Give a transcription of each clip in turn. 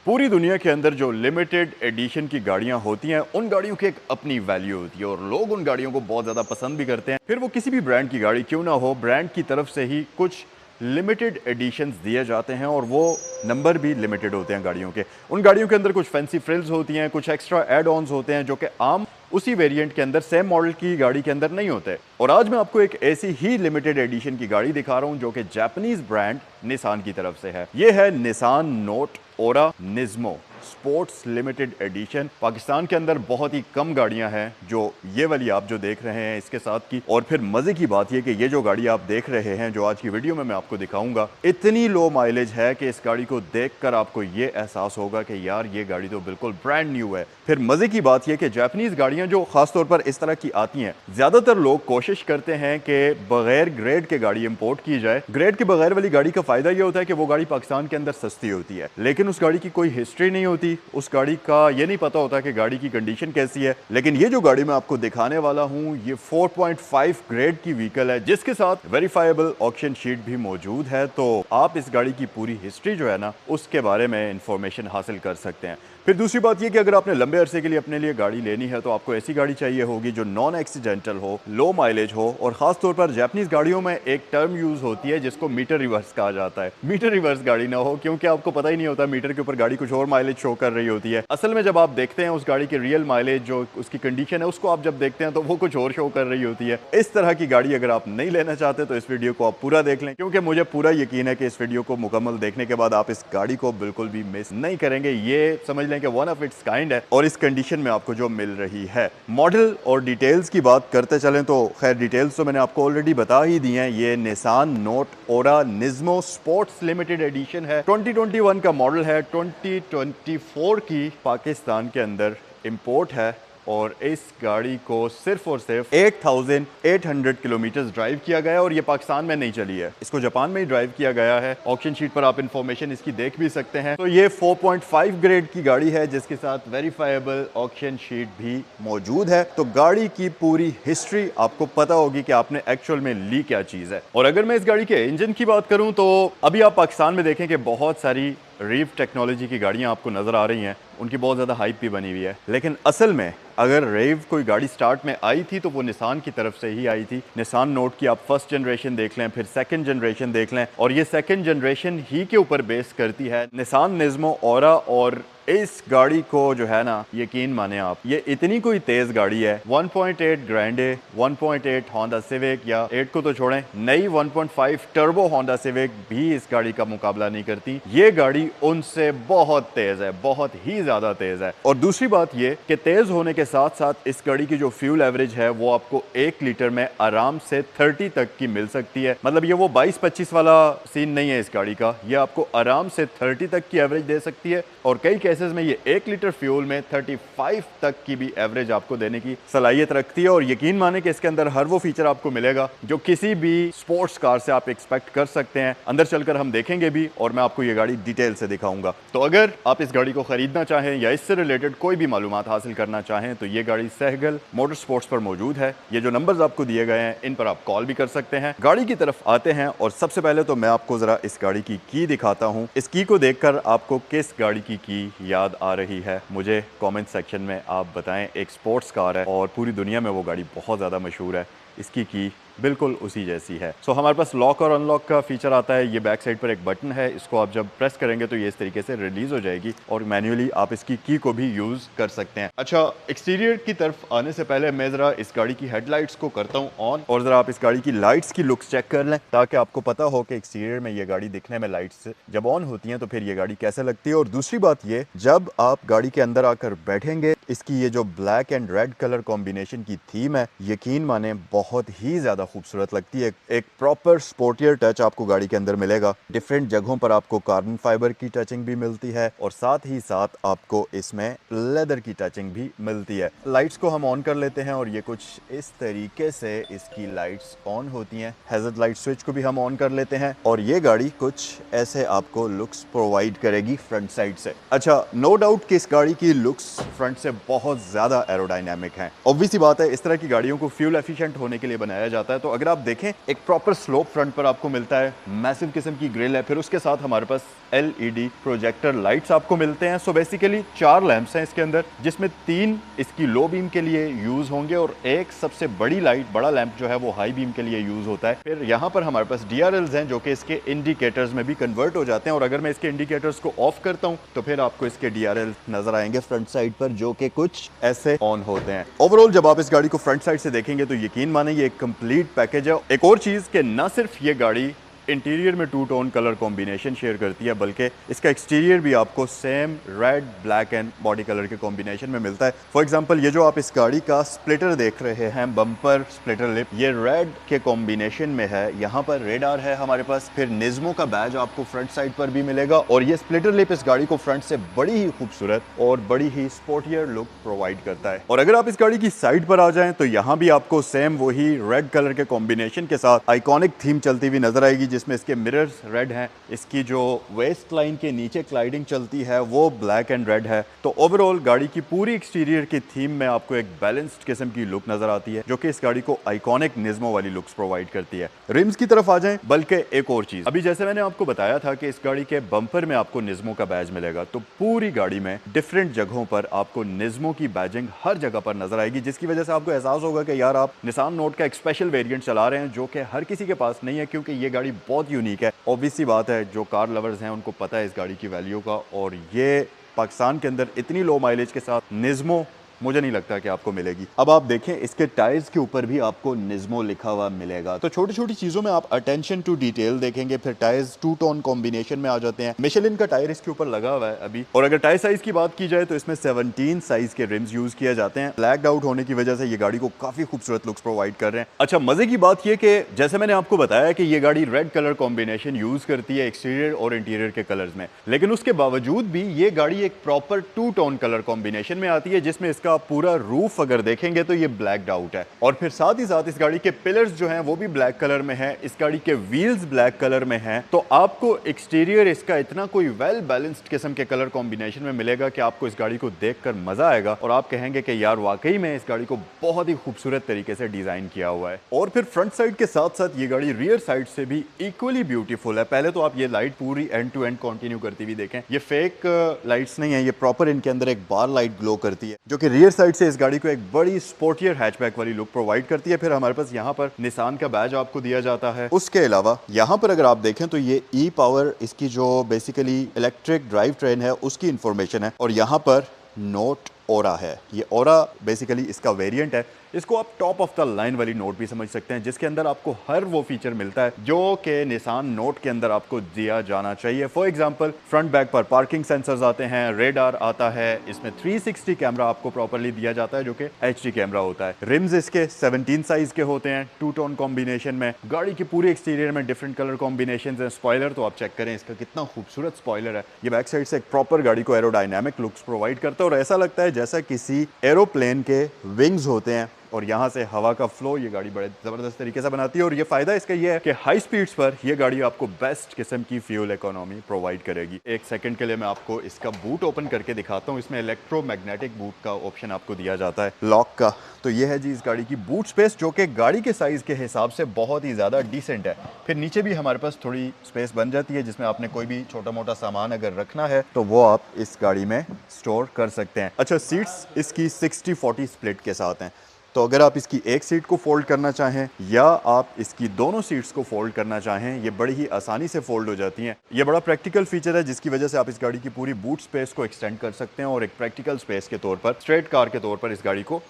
पूरी दुनिया के अंदर जो लिमिटेड एडिशन की गाड़ियां होती हैं उन गाड़ियों की एक अपनी वैल्यू होती है और लोग उन गाड़ियों को बहुत ज़्यादा पसंद भी करते हैं। फिर वो किसी भी ब्रांड की गाड़ी क्यों ना हो, ब्रांड की तरफ से ही कुछ लिमिटेड एडिशंस दिए जाते हैं और वो नंबर भी लिमिटेड होते हैं गाड़ियों के। उन गाड़ियों के अंदर कुछ फैंसी फ्रिल्स होती हैं, कुछ एक्स्ट्रा एड ऑन्स होते हैं जो कि आम उसी वेरिएंट के अंदर सेम मॉडल की गाड़ी के अंदर नहीं होते। और आज मैं आपको एक ऐसी ही लिमिटेड एडिशन की गाड़ी दिखा रहा हूं जो कि जापानीज ब्रांड निसान की तरफ से है। ये है निसान नोट ओरा निज्मो स्पोर्ट्स लिमिटेड एडिशन। पाकिस्तान के अंदर बहुत ही कम गाड़ियां हैं जो ये वाली आप जो देख रहे हैं इसके साथ की। और फिर मजे की बात यह कि ये जो गाड़ी आप देख रहे हैं जो आज की वीडियो में मैं आपको दिखाऊंगा, इतनी लो माइलेज है कि इस गाड़ी को देखकर आपको ये एहसास होगा कि यार ये गाड़ी तो बिल्कुल ब्रांड न्यू है। फिर मजे की बात यह कि जापानीज गाड़ियां जो खासतौर पर इस तरह की आती हैं, ज्यादातर लोग कोशिश करते हैं कि बगैर ग्रेड के गाड़ी इंपोर्ट की जाए। ग्रेड के बगैर वाली गाड़ी का फायदा यह होता है कि वो गाड़ी पाकिस्तान के अंदर सस्ती होती है, लेकिन उस गाड़ी की कोई हिस्ट्री नहीं होती, उस गाड़ी का ये नहीं पता होता कि गाड़ी की कंडीशन कैसी है। लेकिन ये जो गाड़ी मैं आपको दिखाने वाला हूं ये 4.5 ग्रेड की व्हीकल है जिसके साथ वेरीफाइबल ऑक्शन शीट भी मौजूद है। तो आप इस गाड़ी की पूरी हिस्ट्री जो है ना उसके बारे में इंफॉर्मेशन हासिल कर सकते हैं। फिर दूसरी बात यह कि अगर आपने लंबे अरसे के लिए अपने लिए गाड़ी लेनी है तो आपको ऐसी गाड़ी चाहिए होगी जो नॉन एक्सीडेंटल हो, लो माइलेज हो। और खासतौर पर जापानीज गाड़ियों में एक टर्म यूज होती है जिसको मीटर रिवर्स कहा जाता है। मीटर रिवर्स गाड़ी ना हो, क्योंकि आपको पता ही नहीं होता मीटर के ऊपर गाड़ी कुछ और माइलेज शो कर रही होती है। असल में जब आप देखते हैं उस गाड़ी की रियल माइलेज जो उसकी कंडीशन है उसको आप जब देखते हैं तो वो कुछ और शो कर रही होती है। इस तरह की गाड़ी अगर आप नहीं लेना चाहते तो इस वीडियो को आप पूरा देख लें, क्योंकि मुझे पूरा यकीन है कि इस वीडियो को मुकम्मल देखने के बाद आप इस गाड़ी को बिल्कुल भी मिस नहीं करेंगे। ये समझ लें कि वन ऑफ इट्स काइंड है और इस कंडीशन में आपको जो मिल रही है। मॉडल और डिटेल्स की बात करते चलें तो खैर डिटेल्स तो मैंने आपको ऑलरेडी बता ही दी हैं। ये निसान नोट ओरा निज्मो स्पोर्ट्स लिमिटेड एडिशन है, 2021 का मॉडल है, 2024 की पाकिस्तान के अंदर इंपोर्ट है और इस गाड़ी को सिर्फ और सिर्फ 8,800 किलोमीटर ड्राइव किया गया है और ये पाकिस्तान में नहीं चली है, इसको जापान में ही ड्राइव किया गया है। ऑक्शन शीट पर आप इंफॉर्मेशन इसकी देख भी सकते हैं। तो ये 4.5 ग्रेड की गाड़ी है जिसके साथ वेरीफाइबल ऑक्शन शीट भी मौजूद है। तो गाड़ी की पूरी हिस्ट्री आपको पता होगी कि आपने एक्चुअल में ली क्या चीज है। और अगर मैं इस गाड़ी के इंजन की बात करूं तो अभी आप पाकिस्तान में देखें कि बहुत सारी रीव टेक्नोलॉजी की गाड़ियां आपको नजर आ रही हैं, उनकी बहुत ज़्यादा हाइप भी बनी हुई है। लेकिन असल में अगर रेव कोई गाड़ी स्टार्ट में आई थी तो वो निसान की तरफ से ही आई थी। निसान नोट की आप फर्स्ट जनरेशन देख लें, फिर सेकंड जनरेशन देख लें और ये सेकंड जनरेशन ही के ऊपर बेस करती है निसान निज्मो ओरा। और इस गाड़ी को जो है ना, यकीन माने आप, ये इतनी कोई तेज गाड़ी है। 1.8 ग्रैंडे, 1.8 होंडा सिविक, या 8 को तो छोड़ें, नई 1.5 टर्बो होंडा सिविक भी इस गाड़ी का मुकाबला नहीं करती। ये गाड़ी उनसे बहुत तेज है, बहुत ही ज्यादा तेज है। और दूसरी बात ये कि तेज होने के साथ साथ इस गाड़ी की जो फ्यूल एवरेज है वो आपको 1 लीटर में आराम से 30 तक की मिल सकती है। मतलब ये वो 22-25 वाला सीन नहीं है इस गाड़ी का, ये आपको आराम से 30 तक की एवरेज दे सकती है। और कई केसेस में ये 1 लीटर फ्यूल में 35 तक की भी एवरेज आपको देने की सलाहियत रखती है। और यकीन माने कि इसके अंदर हर वो फीचर आपको मिलेगा जो किसी भी स्पोर्ट्स कार से आप एक्सपेक्ट कर सकते हैं। अंदर चलकर हम देखेंगे भी और मैं आपको ये गाड़ी डिटेल से दिखाऊंगा। तो अगर आप इस गाड़ी को खरीदना चाहें या इससे रिलेटेड कोई भी मालूमात हासिल करना चाहें तो ये गाड़ी सहगल मोटर स्पोर्ट्स पर मौजूद है। ये जो नंबर्स आपको दिए गए हैं इन पर आप कॉल भी कर सकते हैं। गाड़ी की तरफ आते हैं और सबसे पहले तो मैं आपको जरा इस गाड़ी की की दिखाता हूं। इस की को देखकर आपको किस गाड़ी की याद आ रही है मुझे कमेंट सेक्शन में आप बताएं। एक स्पोर्ट्स कार है और पूरी दुनिया में वो गाड़ी बहुत ज़्यादा मशहूर है, इसकी की बिल्कुल उसी जैसी है। सो हमारे पास लॉक और अनलॉक का फीचर आता है। ये बैक साइड पर एक बटन है, इसको आप जब प्रेस करेंगे तो ये इस तरीके से रिलीज हो जाएगी और मैन्युअली आप इसकी की को भी यूज कर सकते हैं। अच्छा, एक्सटीरियर की तरफ आने से पहले मैं जरा इस गाड़ी की हेडलाइट्स को करता हूँ ऑन और जरा आप इस गाड़ी की लाइट्स की लुक्स चेक कर लें ताकि आपको पता हो कि एक्सटीरियर में ये गाड़ी दिखने में लाइट्स जब ऑन होती हैं तो फिर ये गाड़ी कैसे लगती है। और दूसरी बात ये, जब आप गाड़ी के अंदर आकर बैठेंगे इसकी ये जो black and red colour combination की थीम है, यकीन माने बहुत ही ज्यादा खूबसूरत लगती है। एक प्रॉपर स्पोर्टियर टच आपको गाड़ी के अंदर मिलेगा। डिफरेंट जगहों पर आपको कार्बन फाइबर की टचिंग भी मिलती है और साथ ही साथ आपको इसमें लेदर की टचिंग भी मिलती है। लाइट्स को हम ऑन कर लेते हैं और ये कुछ इस तरीके से इसकी लाइट्स ऑन होती हैं। हैजर्ड लाइट स्विच को भी हम ऑन कर लेते हैं और ये गाड़ी कुछ ऐसे आपको लुक्स प्रोवाइड करेगी फ्रंट साइड से। अच्छा, नो डाउट कि इस गाड़ी की लुक्स फ्रंट से बहुत ज़्यादा एरोडायनामिक हैं। ऑब्वियस सी बात है, इस तरह की गाड़ियों को फ्यूल एफिशिएंट होने के लिए बनाया जाता है। तो अगर आप देखें, एक प्रॉपर स्लोप फ्रंट पर आपको मिलता है, मैसिव किस्म की ग्रिल है, फिर उसके साथ हमारे पास LED प्रोजेक्टर लाइट्स आपको मिलते हैं। सो बेसिकली 4 लैंप्स हैं इसके अंदर, जिसमें 3 इसकी लो बीम के लिए यूज होंगे और एक सबसे बड़ी लाइट, बड़ा लैंप जो है वो हाई बीम के लिए यूज होता है। फिर यहाँ पर हमारे पास DRLs हैं जो कि इसके इंडिकेटर्स में भी कन्वर्ट हो जाते हैं, और अगर मैं इसके इंडिकेटर्स को ऑफ करता हूँ तो फिर आपको इसके DRL नजर आएंगे फ्रंट साइड पर, जो कि कुछ ऐसे ऑन होते हैं। ओवरऑल जब आप इस गाड़ी को फ्रंट साइड से देखेंगे तो यकीन माने ये एक कंप्लीट पैकेज है। एक और चीज कि न सिर्फ ये गाड़ी इंटीरियर में 2 टोन कलर कॉम्बिनेशन शेयर करती है, बल्कि इसका एक्सटीरियर भी आपको same red, black and body colour के कॉम्बिनेशन में मिलता है। फॉर एग्जांपल, ये जो आप इस गाड़ी का स्प्लिटर देख रहे हैं, बम्पर स्प्लिटर लिप, ये रेड के कॉम्बिनेशन में है। यहाँ पर रेडार है हमारे पास, फिर निज़्मो का बैज आपको फ्रंट साइड पर भी मिलेगा, और ये स्प्लिटर लिप इस गाड़ी को फ्रंट से बड़ी ही खूबसूरत और बड़ी ही स्पोर्टियर लुक प्रोवाइड करता है। और अगर आप इस गाड़ी की साइड पर आ जाएं तो यहाँ भी आपको सेम वही रेड कलर के कॉम्बिनेशन के साथ आइकॉनिक थीम चलती हुई नजर आएगी, जिसमें इसके मिरर्स रेड हैं, इसकी जो वेस्ट लाइन के नीचे क्लाइडिंग चलती है वो ब्लैक एंड रेड है। तो ओवरऑल गाड़ी की पूरी एक्सटीरियर की थीम में आपको एक बैलेंस्ड किस्म की लुक नजर आती है, जो कि इस गाड़ी को आइकॉनिक निज़्मो वाली लुक्स प्रोवाइड करती है। रिम्स की तरफ आ जाएं, बल्कि एक और चीज, अभी जैसे मैंने आपको बताया था कि इस गाड़ी के बम्पर में आपको निज़्मो का बैज मिलेगा, तो पूरी गाड़ी में डिफरेंट जगहों पर आपको निज़्मो की बैजिंग हर जगह पर नजर आएगी, जिसकी वजह से आपको एहसास होगा कि यार आप निसान नोट का एक स्पेशल वेरिएंट चला रहे हैं, जो कि हर किसी के पास नहीं है, क्योंकि ये गाड़ी बहुत यूनिक है। ऑब्वियस सी बात है, जो कार लवर्स हैं उनको पता है इस गाड़ी की वैल्यू का, और ये पाकिस्तान के अंदर इतनी लो माइलेज के साथ निज़्मो मुझे नहीं लगता कि आपको मिलेगी। अब आप देखें, इसके टायर्स के ऊपर भी आपको निज़्मो लिखा हुआ मिलेगा। तो छोटी छोटी चीजों में आप अटेंशन टू डिटेल देखेंगे। फिर टायर्स 2 टोन कॉम्बिनेशन में आ जाते हैं। मिशेलिन का टायर इसके ऊपर लगा हुआ है अभी। और अगर टायर साइज की बात की जाए तो इसमें 17 साइज के रिम्स यूज किए जाते हैं। ब्लैक्ड आउट होने की वजह से ये गाड़ी को काफी खूबसूरत लुक्स प्रोवाइड कर रहे हैं। अच्छा, मजे की बात यह कि जैसे मैंने आपको बताया कि ये गाड़ी रेड कलर कॉम्बिनेशन यूज करती है एक्सटीरियर और इंटीरियर के कलर्स में, लेकिन उसके बावजूद भी ये गाड़ी एक प्रॉपर 2 टोन कलर कॉम्बिनेशन में आती है, जिसमें इसका पूरा रूफ अगर देखेंगे तो ये ब्लैक्ड आउट है। और फिर साथ ही साथ इस गाड़ी के पिलर्स जो हैं वो भी ब्लैक कलर में है, इस गाड़ी के व्हील्स ब्लैक कलर में हैं। तो आपको एक्सटीरियर इसका इतना कोई वेल बैलेंस्ड किस्म के कलर कॉम्बिनेशन में मिलेगा कि आपको इस गाड़ी को देखकर मजा आएगा, और आप कहेंगे कि यार वाकई में इस गाड़ी को बहुत ही खूबसूरत तरीके से डिजाइन किया हुआ है। और फिर फ्रंट साइड के साथ साथ ये गाड़ी रियर साइड से भी इक्वली ब्यूटीफुल है। पहले तो आप ये लाइट पूरी एंड टू एंड कंटिन्यू करती हुई देखें, ये फेक लाइट्स नहीं है, ये प्रॉपर इनके अंदर एक बार लाइट ग्लो करती है, जो कि रियर साइड से इस गाड़ी को एक बड़ी स्पोर्टियर हैचबैक वाली लुक प्रोवाइड करती है। फिर हमारे पास यहाँ पर निसान का बैज आपको दिया जाता है। उसके अलावा यहाँ पर अगर आप देखें तो ये ई पावर, इसकी जो बेसिकली इलेक्ट्रिक ड्राइव ट्रेन है, उसकी इंफॉर्मेशन है। और यहाँ पर नोट ओरा है, ये ओरा बेसिकली इसका वेरिएंट है। इसको आप टॉप ऑफ द लाइन वाली नोट भी समझ सकते हैं, जिसके अंदर आपको हर वो फीचर मिलता है जो कि निसान नोट के अंदर आपको दिया जाना चाहिए। फॉर एग्जांपल, फ्रंट बैक पर पार्किंग सेंसर्स आते हैं, रेडार आता है, इसमें 360 कैमरा आपको प्रॉपर्ली दिया जाता है, जो कि HD कैमरा होता है। रिम्स इसके 17 साइज के होते हैं, 2 टोन कॉम्बिनेशन में। गाड़ी की पूरे एक्सटीरियर में डिफरेंट कलर कॉम्बिनेशन है। स्पॉइलर तो आप चेक करें, इसका कितना खूबसूरत स्पॉइलर है। ये बैक साइड से एक प्रॉपर गाड़ी को एरोडायनामिक लुक्स प्रोवाइड करता है, और ऐसा लगता है जैसा किसी एरोप्लेन के विंग्स होते हैं, और यहाँ से हवा का फ्लो ये गाड़ी बड़े ज़बरदस्त तरीके से बनाती है। और ये फ़ायदा इसका ये है कि हाई स्पीड्स पर ये गाड़ी आपको बेस्ट किस्म की फ्यूल इकोनॉमी प्रोवाइड करेगी। एक सेकंड के लिए मैं आपको इसका बूट ओपन करके दिखाता हूँ। इसमें इलेक्ट्रोमैग्नेटिक बूट का ऑप्शन आपको दिया जाता है लॉक का। तो ये है जी इस गाड़ी की बूट स्पेस, जो कि गाड़ी के साइज़ के हिसाब से बहुत ही ज़्यादा डिसेंट है। फिर नीचे भी हमारे पास थोड़ी स्पेस बन जाती है, जिसमें आपने कोई भी छोटा मोटा सामान अगर रखना है तो वो आप इस गाड़ी में स्टोर कर सकते हैं। अच्छा, सीट्स इसकी 60-40 स्प्लिट के साथ हैं। तो अगर आप इसकी एक सीट को फोल्ड करना चाहें या आप इसकी दोनों सीट्स को फोल्ड करना चाहें, ये बड़ी ही आसानी से फोल्ड हो जाती हैं। ये बड़ा प्रैक्टिकल फीचर है, जिसकी वजह से आप इस गाड़ी की पूरी बूट स्पेस को एक्सटेंड कर सकते हैं और एक प्रैक्टिकल स्पेस के तौर पर, स्ट्रेट कार के तौर पर इस गाड़ी को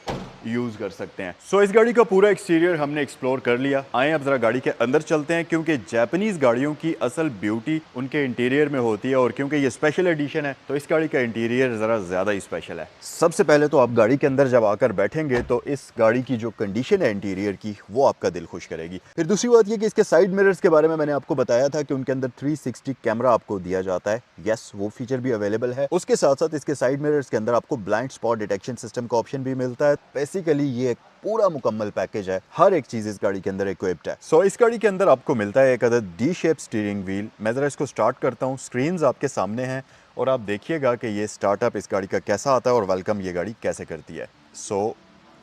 यूज कर सकते हैं। सो इस गाड़ी का पूरा एक्सटीरियर हमने एक्सप्लोर कर लिया। आए अब जरा गाड़ी के अंदर चलते हैं, क्योंकि जापानीज गाड़ियों की असल ब्यूटी उनके इंटीरियर में होती है, और क्योंकि ये स्पेशल एडिशन है तो इस गाड़ी का इंटीरियर जरा ज्यादा ही स्पेशल है। सबसे पहले तो आप गाड़ी के अंदर जब आकर बैठेंगे तो इस गाड़ी की जो कंडीशन है इंटीरियर की, वो आपका दिल खुश करेगी। फिर दूसरी बात ये कि इसके साइड मिरर्स के बारे में मैंने आपको बताया था कि उनके अंदर 360 कैमरा आपको दिया जाता है। यस, वो फीचर भी अवेलेबल है। उसके साथ साथ इसके साइड मिरर्स के अंदर आपको ब्लाइंड स्पॉट डिटेक्शन सिस्टम का ऑप्शन भी मिलता है। बेसिकली ये एक पूरा मुकम्मल पैकेज है, हर एक चीज इस गाड़ी के अंदर इक्विप्ड है। सो इस गाड़ी के अंदर आपको मिलता है एक अदद डी शेप स्टीयरिंग व्हील। मैं जरा इसको स्टार्ट करता हूँ। स्क्रीन्स आपके सामने हैं और आप देखिएगा कि ये स्टार्टअप इस गाड़ी का कैसा आता है और वेलकम ये गाड़ी कैसे करती है।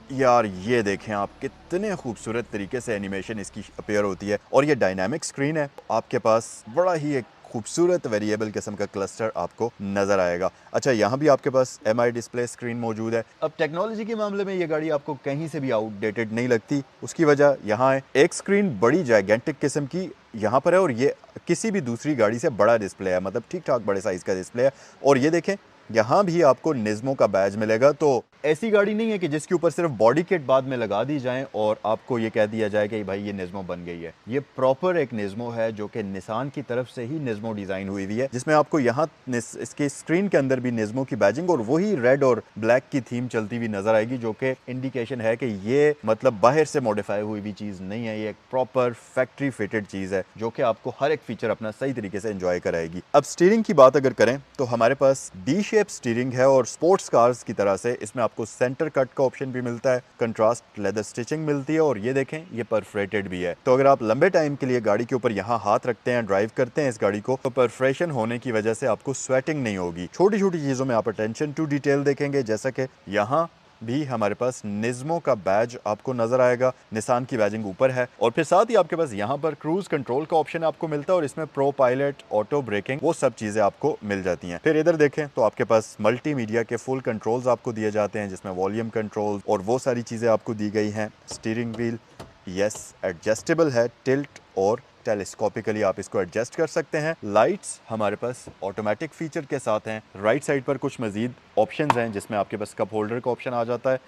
यार ये देखें आप, कितने खूबसूरत तरीके से एनिमेशन इसकी अपीयर होती है और ये डायनामिक स्क्रीन है। आपके पास बड़ा ही एक खूबसूरत वेरिएबल किस्म का क्लस्टर आपको नजर आएगा। अच्छा, यहाँ भी आपके पास MI डिस्प्ले स्क्रीन मौजूद है। अब टेक्नोलॉजी के मामले में ये गाड़ी आपको कहीं से भी आउटडेटेड नहीं लगती। उसकी वजह यहाँ है, एक स्क्रीन बड़ी जाइगेंटिक किस्म की यहाँ पर है और ये किसी भी दूसरी गाड़ी से बड़ा डिस्प्ले है, मतलब ठीक ठाक बड़े साइज का डिस्प्ले है। और ये देखें, यहाँ भी आपको निज़्मो का बैज मिलेगा। तो ऐसी गाड़ी नहीं है कि जिसके ऊपर सिर्फ बॉडी किट बाद में लगा दी जाए और आपको ये कह दिया जाए कि भाई ये निज़्मो बन गई है। ये प्रॉपर एक निज़्मो है जो कि निसान की तरफ से ही निज़्मो डिज़ाइन हुई है, जिसमें आपको यहाँ इसके स्क्रीन के अंदर भी निज़्मो की बैजिंग और वही रेड और ब्लैक की थीम चलती हुई नजर आएगी, जो कि इंडिकेशन है कि ये मतलब बाहर से मॉडिफाई हुई भी चीज़ नहीं है। ये एक प्रॉपर फैक्ट्री फिटेड चीज़ है जो कि आपको हर एक फीचर अपना सही तरीके से एंजॉय कराएगी। अब स्टीयरिंग की बात अगर करें तो हमारे पास डी शेप स्टीयरिंग है और स्पोर्ट्स कार्स की तरह से इसमें आपको सेंटर कट का ऑप्शन भी मिलता है, कंट्रास्ट लेदर स्टिचिंग मिलती है और ये देखें ये परफोरेटेड भी है। तो अगर आप लंबे टाइम के लिए गाड़ी के ऊपर यहाँ हाथ रखते हैं, ड्राइव करते हैं इस गाड़ी को, तो परफोरेशन होने की वजह से आपको स्वेटिंग नहीं होगी। छोटी छोटी चीजों में आप अटेंशन टू डिटेल देखेंगे, जैसा कि यहाँ भी हमारे पास निज़्मो का बैज आपको नजर आएगा, निसान की बैजिंग ऊपर है। और फिर साथ ही आपके पास यहाँ पर क्रूज कंट्रोल का ऑप्शन आपको मिलता है और इसमें प्रो पायलट, ऑटो ब्रेकिंग, वो सब चीजें आपको मिल जाती हैं। फिर इधर देखें तो आपके पास मल्टीमीडिया के फुल कंट्रोल्स आपको दिए जाते हैं, जिसमें वॉल्यूम कंट्रोल और वो सारी चीजें आपको दी गई हैं। स्टीयरिंग व्हील यस एडजस्टेबल है, टिल्ट और टेलीस्कोपिकली आप इसको एडजस्ट कर सकते हैं। लाइट्स हमारे पास ऑटोमेटिक फीचर के साथ हैं। राइट साइड पर कुछ मजीद ऑप्शंस हैं, जिसमें आपके पास कप होल्डर का ऑप्शन आ जाता है।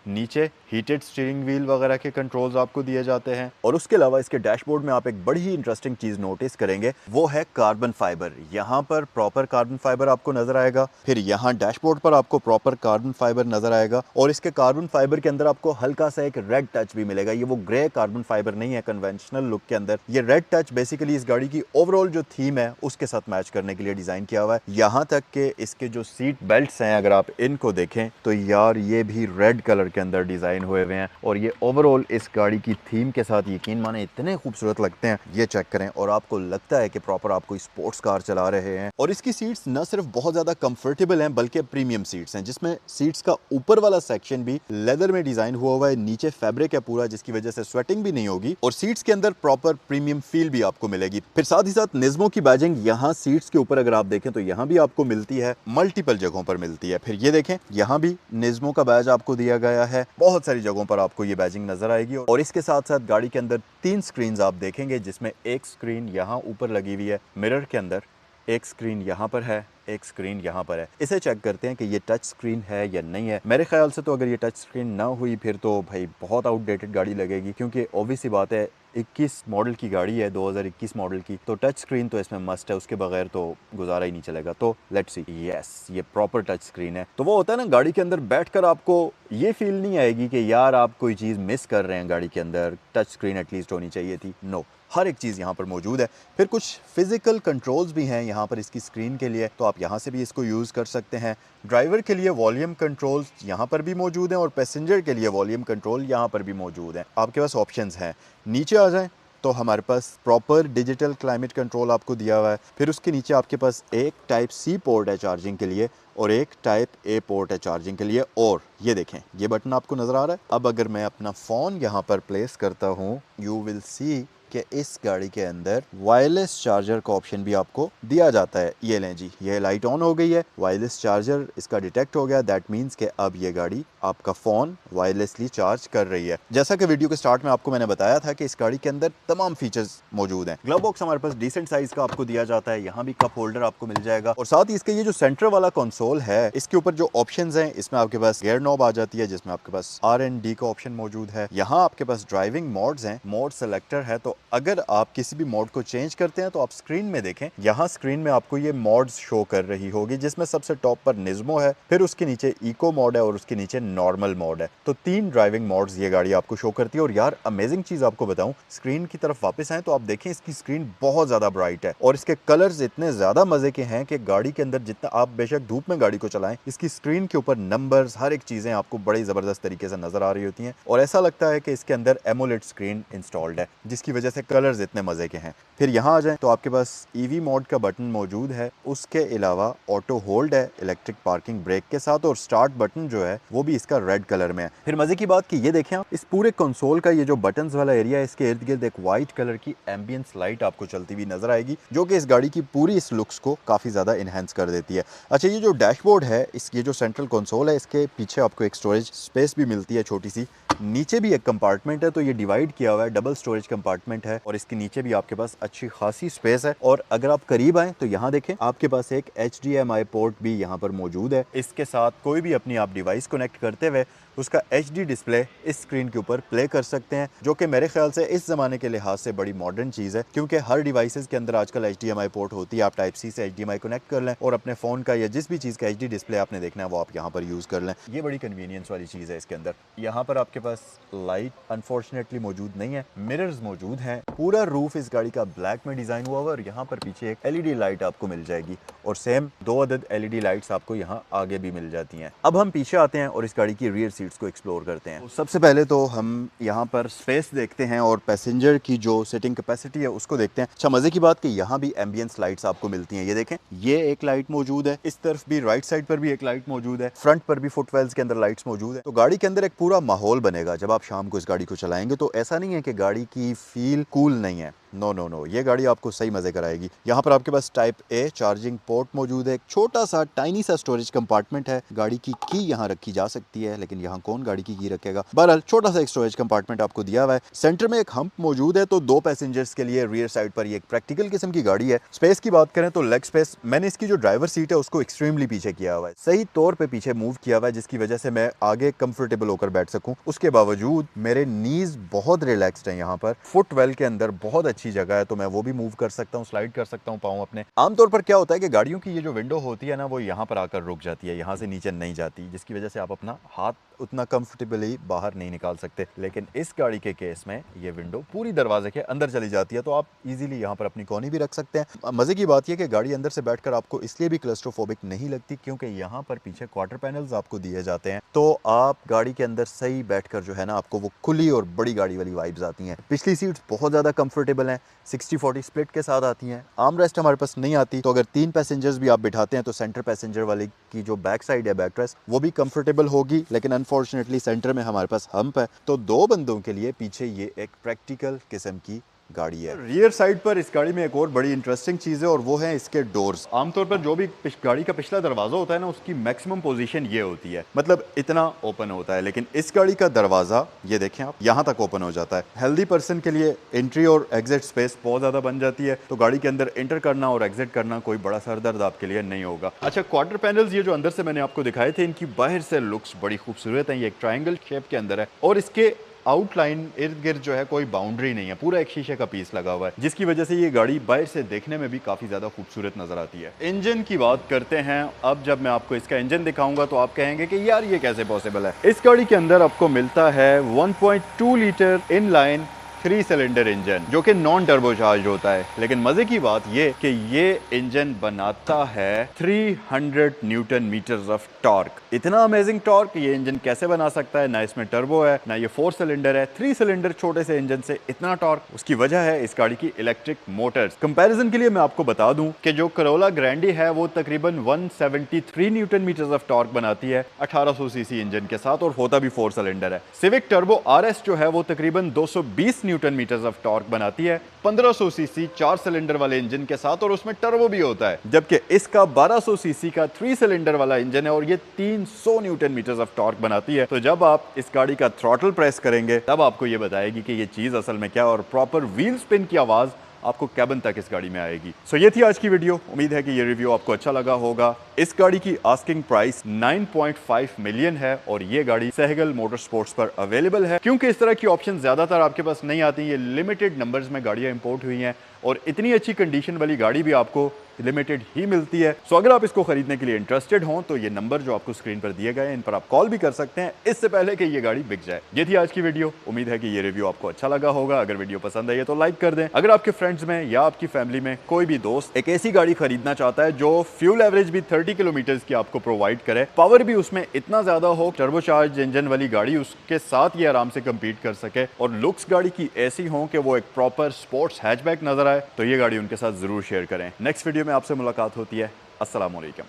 नीचे हीटेड स्टीयरिंग व्हील वगैरह के कंट्रोल्स आपको दिए जाते हैं। और उसके अलावा इसके डैशबोर्ड में आप एक बड़ी ही इंटरेस्टिंग चीज नोटिस करेंगे, वो है कार्बन फाइबर। यहाँ पर प्रॉपर कार्बन फाइबर आपको नजर आएगा। फिर यहाँ डैशबोर्ड पर आपको प्रॉपर कार्बन फाइबर नजर आएगा और इसके कार्बन फाइबर के अंदर आपको हल्का सा एक रेड टच भी मिलेगा। ये वो ग्रे कार्बन फाइबर नहीं है कन्वेंशनल लुक के अंदर। ये रेड टच बेसिकली इस गाड़ी की ओवरऑल जो थीम है उसके साथ मैच करने के लिए डिजाइन किया हुआ है। यहाँ तक कि इसके जो सीट बेल्ट्स हैं, अगर आप इनको देखें तो यार ये भी रेड कलर के अंदर डिजाइन हुए हुए हैं और ये ओवरऑल इस गाड़ी की थीम के साथ यकीन माने इतने खूबसूरत लगते हैं। ये चेक करें और आपको लगता है कि प्रॉपर आप कोई स्पोर्ट्स कार चला रहे हैं। और इसकी सीट्स न सिर्फ बहुत ज्यादा कंफर्टेबल हैं बल्कि प्रीमियम सीट्स हैं, जिसमें सीट्स का ऊपर वाला सेक्शन भी लेदर में डिजाइन हुआ हुआ है, नीचे फैब्रिक है पूरा, जिसकी वजह से स्वेटिंग भी नहीं होगी और सीट्स के अंदर प्रॉपर प्रीमियम फील भी आपको मिलेगी। फिर साथ ही साथ निज़्मो की बैजिंग यहाँ सीट्स के ऊपर अगर आप देखें तो यहाँ भी आपको मिलती है, मल्टीपल जगहों पर मिलती है। फिर ये देखें यहाँ भी निज़्मो का बैज आपको दिया गया है, बहुत सारी जगहों पर आपको ये बैजिंग नजर आएगी। और इसके साथ साथ गाड़ी के अंदर 3 स्क्रीन आप देखेंगे, जिसमें एक स्क्रीन यहाँ ऊपर लगी हुई है मिरर के अंदर, एक स्क्रीन यहाँ पर है, एक स्क्रीन यहाँ पर है। इसे चेक करते हैं कि ये टच स्क्रीन है या नहीं है। मेरे ख्याल से तो अगर ये टच स्क्रीन ना हुई फिर तो भाई बहुत आउटडेटेड गाड़ी लगेगी, क्योंकि ऑब्वियस सी बात है 21 मॉडल की गाड़ी है, 2021 मॉडल की, तो टच स्क्रीन तो इसमें मस्ट है, उसके बगैर तो गुजारा ही नहीं चलेगा। तो लेट्स सी, यस ये प्रॉपर टच स्क्रीन है। तो वो होता है ना, गाड़ी के अंदर बैठकर आपको ये फील नहीं आएगी कि यार आप कोई चीज़ मिस कर रहे हैं, गाड़ी के अंदर टच स्क्रीन एटलीस्ट होनी चाहिए थी। नो, हर एक चीज़ यहाँ पर मौजूद है। फिर कुछ फिजिकल कंट्रोल्स भी हैं यहाँ पर इसकी स्क्रीन के लिए, तो आप यहाँ से भी इसको यूज़ कर सकते हैं। ड्राइवर के लिए वॉल्यूम कंट्रोल्स यहाँ पर भी मौजूद हैं और पैसेंजर के लिए वॉल्यूम कंट्रोल यहाँ पर भी मौजूद हैं। आपके पास ऑप्शंस हैं। नीचे आ जाएं तो हमारे पास प्रॉपर डिजिटल क्लाइमेट कंट्रोल आपको दिया हुआ है। फिर उसके नीचे आपके पास एक टाइप सी पोर्ट है चार्जिंग के लिए और एक टाइप ए पोर्ट है चार्जिंग के लिए। और ये देखें, ये बटन आपको नज़र आ रहा है। अब अगर मैं अपना फ़ोन यहाँ पर प्लेस करता हूँ, यू विल सी कि इस गाड़ी के अंदर वायरलेस चार्जर का ऑप्शन भी आपको दिया जाता है। ये लें जी, ये लाइट ऑन हो गई है, वायरलेस चार्जर इसका डिटेक्ट हो गया। दैट मीन्स कि अब ये गाड़ी आपका फ़ोन वायरलेसली चार्ज कर रही है। जैसा कि वीडियो के स्टार्ट में आपको मैंने बताया था कि इस गाड़ी के अंदर तमाम फीचर्स मौजूद हैं। ग्लव बॉक्स हमारे पास डिसेंट साइज का आपको दिया जाता है, यहाँ भी कप होल्डर आपको मिल जाएगा। और साथ ही इसके ये जो सेंटर वाला कंसोल है, इसके ऊपर जो ऑप्शंस हैं, इसमें आपके पास गियर नॉब आ जाती है, जिसमें आपके पास R&D का ऑप्शन मौजूद है। यहाँ आपके पास ड्राइविंग मोड्स हैं, मोड सेलेक्टर है। तो अगर आप किसी भी मोड को चेंज करते हैं तो आप स्क्रीन में देखें, यहाँ स्क्रीन में आपको ये मोड्स शो कर रही होगी, जिसमें सबसे टॉप पर निज़्मो है, फिर उसके नीचे इको मोड है और उसके नीचे नॉर्मल मोड है। तो 3 ड्राइविंग मोड्स ये गाड़ी आपको शो करती है। और यार अमेजिंग चीज आपको बताऊं, स्क्रीन की तरफ वापस आए तो आप देखें इसकी स्क्रीन बहुत ज्यादा ब्राइट है और इसके कलर्स इतने ज्यादा मजे के हैं कि गाड़ी के अंदर जितना आप बेशक धूप में गाड़ी को चलाएं, इसकी स्क्रीन के ऊपर नंबर्स, हर एक चीजें आपको बड़ी जबरदस्त तरीके से नजर आ रही होती हैं और ऐसा लगता है कि इसके अंदर एमोलेड स्क्रीन इंस्टॉल्ड है, जिसकी वजह से कलर्स इतने मज़े के हैं। फिर यहाँ आ जाएं तो आपके पास ईवी मोड का बटन मौजूद है, उसके अलावा ऑटो होल्ड है इलेक्ट्रिक पार्किंग ब्रेक के साथ, और स्टार्ट बटन जो है वो भी इसका रेड कलर में है। फिर मजे की बात कि ये देखें आप, इस पूरे कंसोल का ये जो बटन्स वाला एरिया है, इसके इर्द गिर्द एक व्हाइट कलर की एम्बियंस लाइट आपको चलती हुई नजर आएगी, जो कि इस गाड़ी की पूरी इस लुक्स को काफी ज्यादा इनहेंस कर देती है। अच्छा, ये जो डैशबोर्ड है, ये जो सेंट्रल कंसोल है, इसके पीछे आपको एक स्टोरेज स्पेस भी मिलती है छोटी सी, नीचे भी एक कंपार्टमेंट है, तो ये डिवाइड किया हुआ है, डबल स्टोरेज कंपार्टमेंट है, और इसके नीचे भी आपके पास अच्छी खासी स्पेस है। और अगर आप करीब आए तो यहाँ देखें, आपके पास एक HDMI पोर्ट भी यहाँ पर मौजूद है। इसके साथ कोई भी अपनी आप डिवाइस कनेक्ट करते हुए उसका HD डिस्प्ले इस स्क्रीन के ऊपर प्ले कर सकते हैं, जो कि मेरे ख्याल से इस जमाने के लिहाज से बड़ी मॉडर्न चीज़ है, क्योंकि हर डिवाइसेस के अंदर आजकल HDMI पोर्ट होती है। आप टाइप C से HDMI कनेक्ट कर लें और अपने फ़ोन का या जिस भी चीज़ का HD डिस्प्ले आपने देखना है वो आप यहाँ पर यूज़ कर लें। ये बड़ी कन्वीनियंस वाली चीज़ है इसके अंदर। यहाँ पर आपके पास लाइट अनफॉर्चुनेटली मौजूद नहीं है, मिरर्स मौजूद हैं। पूरा रूफ इस गाड़ी का ब्लैक में डिज़ाइन हुआ हुआ, और यहाँ पर पीछे एक LED लाइट आपको मिल जाएगी, और सेम 2 अदद LED लाइट्स आपको यहाँ आगे भी मिल जाती हैं। अब हम पीछे आते हैं और इस गाड़ी की रियर सीट्स को एक्सप्लोर करते हैं। तो सबसे पहले तो हम यहाँ पर स्पेस देखते हैं और पैसेंजर की जो सिटिंग कैपेसिटी है उसको देखते हैं। अच्छा, मजे की बात कि यहाँ भी एम्बियंस लाइट्स आपको मिलती हैं। ये देखें, ये एक लाइट मौजूद है, इस तरफ भी राइट साइड पर भी एक लाइट मौजूद है, फ्रंट पर भी फुटवेल्स के अंदर लाइट्स मौजूद है। तो गाड़ी के अंदर एक पूरा माहौल बनेगा जब आप शाम को इस गाड़ी को चलाएंगे। तो ऐसा नहीं है कि गाड़ी की फील कूल नहीं है, नो, ये गाड़ी आपको सही मजे कराएगी। यहाँ पर आपके पास टाइप A चार्जिंग पोर्ट मौजूद है, एक छोटा सा टाइनी सा स्टोरेज कंपार्टमेंट है। गाड़ी की यहाँ रखी जा सकती है, लेकिन यहाँ कौन गाड़ी की रखेगा। बहरहाल छोटा सा एक स्टोरेज कंपार्टमेंट आपको दिया हुआ है। सेंटर में एक हम्प मौजूद है, तो 2 पैसेंजर्स के लिए रियर साइड पर ये एक प्रैक्टिकल किस्म की गाड़ी है। स्पेस की बात करें तो लेग स्पेस मैंने इसकी जो ड्राइवर सीट है उसको एक्सट्रीमली पीछे किया हुआ है, सही तौर पे पीछे मूव किया हुआ है, जिसकी वजह से मैं आगे कंफर्टेबल होकर बैठ सकूं। उसके बावजूद मेरे नीज बहुत रिलैक्स्ड हैं। यहाँ पर फुटवेल के अंदर बहुत अच्छी जगह है, तो मैं वो भी मूव कर सकता हूँ, स्लाइड कर सकता हूँ पाँव अपने। आमतौर पर क्या होता है कि गाड़ियों की ये जो विंडो होती है ना, वो यहाँ पर आकर रुक जाती है, यहाँ से नीचे नहीं जाती, जिसकी वजह से आप अपना हाथ उतना कंफर्टेबली बाहर नहीं निकाल सकते। लेकिन इस गाड़ी के केस में ये विंडो पूरी दरवाजे के अंदर चली जाती है, तो आप इजीली यहाँ पर अपनी कोहनी भी रख सकते हैं। मजे की बात यह कि गाड़ी अंदर से बैठकर आपको इसलिए भी क्लस्ट्रोफोबिक नहीं लगती, क्योंकि यहाँ पर पीछे क्वार्टर पैनल्स आपको दिए जाते हैं, तो आप गाड़ी के अंदर सही बैठकर जो है ना, आपको वो खुली और बड़ी गाड़ी वाली वाइब्स आती हैं। पिछली सीट्स बहुत ज्यादा कंफर्टेबल हैं, 60-40 स्प्लिट के साथ आती हैं। आर्म रेस्ट हमारे पास नहीं आती, तो अगर 3 पैसेंजर्स भी आप बिठाते हैं तो सेंटर पैसेंजर वाले की जो बैक साइड है, बैक रेस्ट, वो भी कंफर्टेबल होगी। लेकिन अनफॉर्चुनेटली सेंटर में हमारे पास हम्प है, तो 2 बंदों के लिए पीछे ये एक प्रैक्टिकल किस्म की गाड़ी है। रियर साइड पर इस गाड़ी में एक और बड़ी इंटरेस्टिंग चीज है, और वो है इसके डोर्स। आमतौर पर जो भी गाड़ी का पिछला दरवाजा होता है ना, उसकी मैक्सिमम पोजीशन ये होती है, मतलब इतना ओपन होता है, लेकिन इस गाड़ी का दरवाजा ये देखें आप, यहाँ तक ओपन हो जाता है। हेल्दी पर्सन के लिए एंट्री और एग्जिट स्पेस बहुत ज्यादा बन जाती है, तो गाड़ी के अंदर एंटर करना और एग्जिट करना कोई बड़ा सरदर्द आपके लिए नहीं होगा। अच्छा, क्वार्टर पैनल्स ये जो अंदर से मैंने आपको दिखाए थे, इनकी बाहर से लुक्स बड़ी खूबसूरत है। ये एक ट्रायंगल शेप के अंदर है, और इसके आउटलाइन इर्द गिर्द जो है कोई बाउंड्री नहीं है, पूरा एक शीशे का पीस लगा हुआ है, जिसकी वजह से ये गाड़ी बाहर से देखने में भी काफी ज्यादा खूबसूरत नजर आती है। इंजन की बात करते हैं। अब जब मैं आपको इसका इंजन दिखाऊंगा तो आप कहेंगे कि यार ये कैसे पॉसिबल है। इस गाड़ी के अंदर आपको मिलता है 1.2 लीटर इनलाइन 3 सिलेंडर इंजन, जो कि नॉन टर्बोचार्ज होता है। लेकिन मजे की बात ये कि ये इंजन बनाता है 300 न्यूटन मीटर्स ऑफ टॉर्क। इतना अमेजिंग टॉर्क ये इंजन कैसे बना सकता है? ना इसमें टर्बो है, ना ये 4 सिलेंडर है। 3 सिलेंडर छोटे से इंजन से इतना टॉर्क, उसकी वजह है इस गाड़ी की इलेक्ट्रिक मोटर्स। कंपैरिजन के लिए मैं आपको बता दूं कि जो करोला ग्रैंडी है वो तकरीबन 173 न्यूटन मीटर्स ऑफ टॉर्क बनाती है 1800 सीसी इंजन के साथ, और होता भी 4 सिलेंडर है। सिविक टर्बो RS जो है वो तकरीबन 220 न्यूटन मीटर्स ऑफ टॉर्क बनाती है 1500 सीसी 4 सिलेंडर वाले इंजन के साथ, और उसमें टर्बो भी होता है। जबकि इसका 1200 सीसी का 3 सिलेंडर वाला इंजन है, और ये 300 न्यूटन मीटर्स ऑफ टॉर्क बनाती है। तो जब आप इस गाड़ी का थ्रॉटल प्रेस करेंगे तब आपको ये बताएगी कि ये चीज असल में क्या है, और प्रॉपर व्हील स्पिन की आवाज आपको कैबिन तक इस गाड़ी में आएगी। सो ये थी आज की वीडियो। उम्मीद है कि ये रिव्यू आपको अच्छा लगा होगा। इस गाड़ी की आस्किंग प्राइस 9.5 मिलियन है, और ये गाड़ी सहगल मोटर स्पोर्ट्स पर अवेलेबल है। क्योंकि इस तरह की ऑप्शन ज्यादातर आपके पास नहीं आती, ये लिमिटेड नंबर्स में गाड़ियां इंपोर्ट हुई हैं, और इतनी अच्छी कंडीशन वाली गाड़ी भी आपको लिमिटेड ही मिलती है। सो अगर आप इसको खरीदने के लिए इंटरेस्टेड हो तो ये नंबर जो आपको स्क्रीन पर दिए गए हैं इन पर आप कॉल भी कर सकते हैं इससे पहले कि ये गाड़ी बिक जाए। ये थी आज की वीडियो। उम्मीद है कि ये रिव्यू आपको अच्छा लगा होगा। अगर वीडियो पसंद आई है तो लाइक कर दें। अगर आपके फ्रेंड्स में या आपकी फैमिली में कोई भी दोस्त एक ऐसी गाड़ी खरीदना चाहता है जो फ्यूल एवरेज भी 30 किलोमीटर की आपको प्रोवाइड करे, पावर भी उसमें इतना ज्यादा हो, टर्बोचार्ज इंजन वाली गाड़ी उसके साथ ये आराम से कंपीट कर सके और लुक्स गाड़ी की ऐसी हो कि वो एक प्रॉपर स्पोर्ट्स हैचबैक नजर आए, तो ये गाड़ी उनके साथ जरूर शेयर करें। नेक्स्ट वीडियो में आपसे मुलाकात होती है। अस्सलाम वालेकुम।